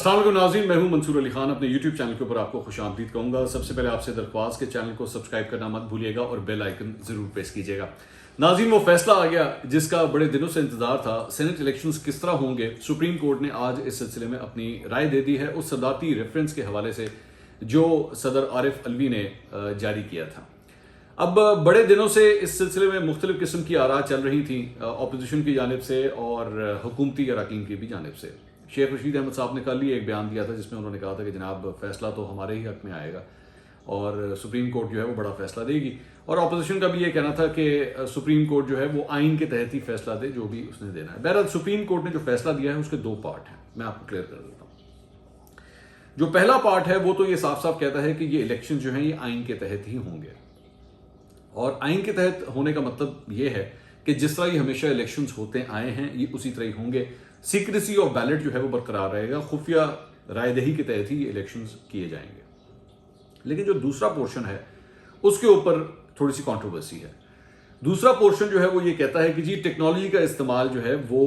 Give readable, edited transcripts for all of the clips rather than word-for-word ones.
अस्सलाम वालेकुम नाज़रीन, मैं हूं मंसूर अली खान। अपने YouTube चैनल के ऊपर आपको खुश आमदीद कहूँगा। सबसे पहले आपसे दरख्वास्त के चैनल को सब्सक्राइब करना मत भूलिएगा और बेल आइकन ज़रूर प्रेस कीजिएगा। नाज़रीन, वो फैसला आ गया जिसका बड़े दिनों से इंतजार था। सेनेट इलेक्शंस किस तरह होंगे, सुप्रीम कोर्ट ने आज इस सिलसिले में अपनी राय दे दी है, उस सदारती रेफरेंस के हवाले से जो सदर आरिफ अलवी ने जारी किया था। अब बड़े दिनों से इस सिलसिले में मुख्तलिफ किस्म की आरा चल रही थी, अपोजिशन की जानिब से और हुकूमती अरकान की भी जानिब से। शेख रशीद अहमद साहब ने कल ही एक बयान दिया था जिसमें उन्होंने कहा था कि जनाब फैसला तो हमारे ही हक में आएगा और सुप्रीम कोर्ट जो है वो बड़ा फैसला देगी। और अपोजिशन का भी ये कहना था कि सुप्रीम कोर्ट जो है वो आइन के तहत ही फैसला दे जो भी उसने देना है। बहरहाल सुप्रीम कोर्ट ने जो फैसला दिया है उसके दो पार्ट हैं, मैं आपको क्लियर कर देता हूँ। जो पहला पार्ट है वो तो ये साफ साफ कहता है कि ये इलेक्शन जो है ये आइन के तहत ही होंगे, और आइन के तहत होने का मतलब ये है कि जिस तरह ये हमेशा इलेक्शंस होते आए हैं ये उसी तरह ही होंगे। सीक्रेसी ऑफ बैलेट जो है वो बरकरार रहेगा, खुफिया रायदही के तहत ही ये इलेक्शंस किए जाएंगे। लेकिन जो दूसरा पोर्शन है उसके ऊपर थोड़ी सी कंट्रोवर्सी है। दूसरा पोर्शन जो है वो ये कहता है कि जी टेक्नोलॉजी का इस्तेमाल जो है वो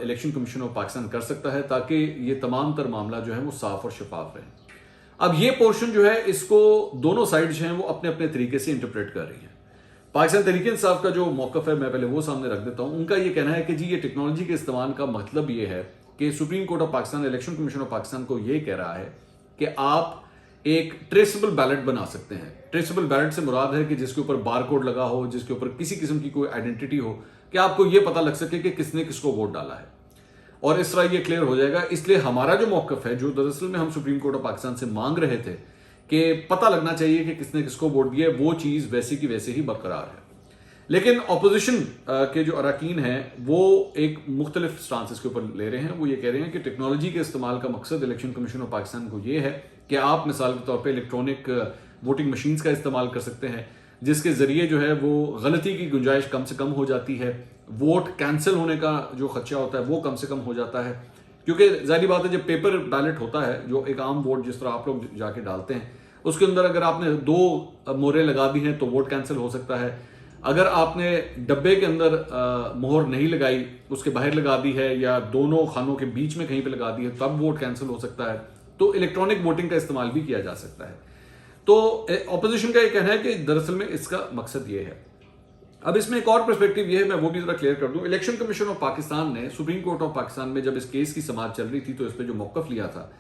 इलेक्शन कमीशन ऑफ पाकिस्तान कर सकता है ताकि ये तमाम तर मामला जो है वो साफ और शफाफ रहे। अब ये पोर्शन जो है इसको दोनों साइड जो है वो अपने अपने तरीके से इंटरप्रेट कर रही है। पाकिस्तान तहरीक इंसाफ का जो मौकफ है मैं पहले वो सामने रख देता हूं। उनका ये कहना है कि जी ये टेक्नोलॉजी के इस्तेमाल का मतलब ये है कि supreme court of Pakistan election commission of Pakistan को ये कह रहा है कि आप एक ट्रेसेबल बैलेट बना सकते हैं। ट्रेसेबल बैलेट से मुराद है कि जिसके ऊपर बार कोड लगा हो, जिसके ऊपर किसी किस्म की कोई आइडेंटिटी हो कि आपको ये पता लग सके कि किसने किसको वोट डाला है, और इस तरह ये क्लियर हो जाएगा। इसलिए हमारा जो मौकफ है, जो दरअसल में हम सुप्रीम कोर्ट ऑफ पाकिस्तान से मांग रहे थे कि पता लगना चाहिए कि किसने किसको वोट दिया, वो चीज वैसे की वैसे ही बरकरार है। लेकिन अपोजिशन के जो अरकान हैं वो एक मुख्तलिफ स्टांस इसके ऊपर ले रहे हैं। वो ये कह रहे हैं कि टेक्नोलॉजी के इस्तेमाल का मकसद इलेक्शन कमीशन ऑफ पाकिस्तान को ये है कि आप मिसाल के तौर पे इलेक्ट्रॉनिक वोटिंग मशीन्स का इस्तेमाल कर सकते हैं, जिसके जरिए जो है वो गलती की गुंजाइश कम से कम हो जाती है, वोट कैंसिल होने का जो खदशा होता है वो कम से कम हो जाता है। क्योंकि जाहिर बात है जब पेपर बैलेट होता है, जो एक आम वोट जिस तरह आप लोग जाके डालते हैं, उसके अंदर अगर आपने 2 मोहरें लगा दी हैं तो वोट कैंसिल हो सकता है। अगर आपने डब्बे के अंदर मोहर नहीं लगाई, उसके बाहर लगा दी है या दोनों खानों के बीच में कहीं पे लगा दी है, तब वोट कैंसिल हो सकता है। तो इलेक्ट्रॉनिक वोटिंग का इस्तेमाल भी किया जा सकता है। तो ऑपोजिशन का ये कहना है कि दरअसल में इसका मकसद ये है। अब इसमें एक और पर्सपेक्टिव ये है, मैं वो भी जरा क्लियर कर दूं। इलेक्शन कमीशन ऑफ पाकिस्तान ने सुप्रीम कोर्ट ऑफ पाकिस्तान में जब इस केस की समाअत चल रही थी तो इस पर जो मौकफ लिया था,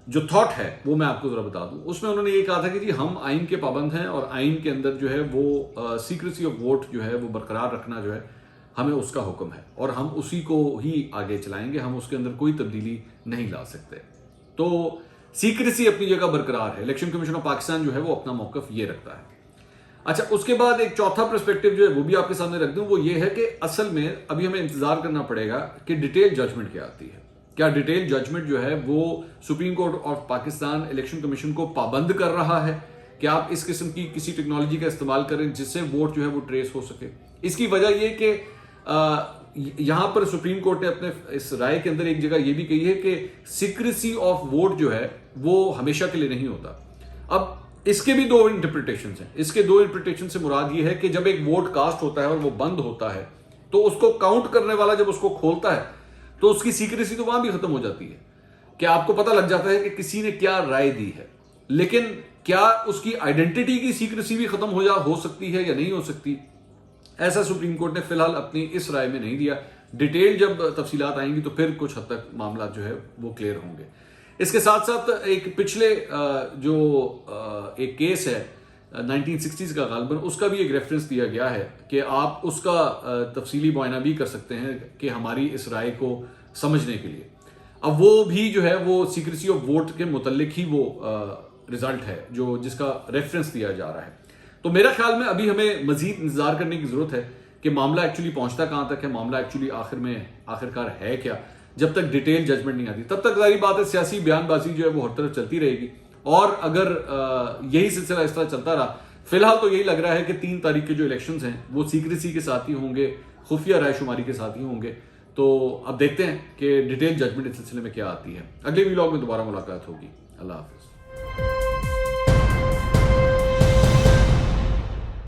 जो थॉट है वो मैं आपको जरा बता दूं। उसमें उन्होंने ये कहा था कि जी हम आइन के पाबंद हैं और आइन के अंदर जो है वो सीक्रेसी ऑफ वोट जो है वो बरकरार रखना जो है हमें उसका हुक्म है और हम उसी को ही आगे चलाएंगे, हम उसके अंदर कोई तब्दीली नहीं ला सकते। तो सीक्रेसी अपनी जगह बरकरार है। इलेक्शन कमीशन ऑफ पाकिस्तान जो है वो अपना मौकफ ये रखता है। अच्छा, उसके बाद एक चौथा पर्सपेक्टिव जो है वो भी आपके सामने रख दूं। वो ये है कि असल में अभी हमें इंतजार करना पड़ेगा कि डिटेल जजमेंट क्या आती है। क्या डिटेल जजमेंट जो है वो supreme court of Pakistan election commission को पाबंद कर रहा है कि आप इस किस्म की किसी टेक्नोलॉजी का इस्तेमाल करें जिससे वोट जो है वो ट्रेस हो सके। इसकी वजह ये कि यहां पर सुप्रीम कोर्ट ने अपने इस राय के अंदर एक जगह ये भी कही है कि सीक्रेसी ऑफ वोट जो है वो हमेशा के लिए नहीं होता। अब इसके भी 2 इंटरप्रिटेशन हैं। इसके 2 इंटरप्रिटेशन से मुराद ये है कि जब एक वोट कास्ट होता है और वो बंद होता है तो उसको काउंट करने वाला जब उसको खोलता है तो उसकी सीक्रेसी तो वहां भी खत्म हो जाती है कि आपको पता लग जाता है कि किसी ने क्या राय दी है। लेकिन क्या उसकी आइडेंटिटी की सीक्रेसी भी खत्म हो सकती है या नहीं हो सकती, ऐसा सुप्रीम कोर्ट ने फिलहाल अपनी इस राय में नहीं दिया। डिटेल जब तफसीलात आएंगी तो फिर कुछ हद तक मामला जो है वो क्लियर होंगे। इसके साथ साथ एक पिछले जो एक केस है 1960s का गालबन, उसका भी एक रेफरेंस दिया गया है कि आप उसका तफसीली मुआयना भी कर सकते हैं कि हमारी इस राय को समझने के लिए। अब वो भी जो है वो सीक्रेसी ऑफ वोट के मुतल्लिक ही वो रिजल्ट है जो जिसका रेफरेंस दिया जा रहा है। तो मेरा ख्याल में अभी हमें मजीद इंतजार करने की जरूरत है कि मामला एक्चुअली पहुंचता कहां तक है, मामला एक्चुअली आखिरकार है क्या। जब तक डिटेल जजमेंट नहीं आती तब तक जाहिर बात है सियासी बयानबाजी जो है वो हर तरफ चलती रहेगी। और अगर यही सिलसिला इस तरह चलता रहा, फिलहाल तो यही लग रहा है कि 3 तारीख के जो इलेक्शंस हैं वो सीक्रेसी के साथ ही होंगे, खुफिया रायशुमारी के साथ ही होंगे। तो अब देखते हैं कि डिटेल जजमेंट इस सिलसिले में क्या आती है। अगले व्लॉग में दोबारा मुलाकात होगी। अल्लाह हाफिज।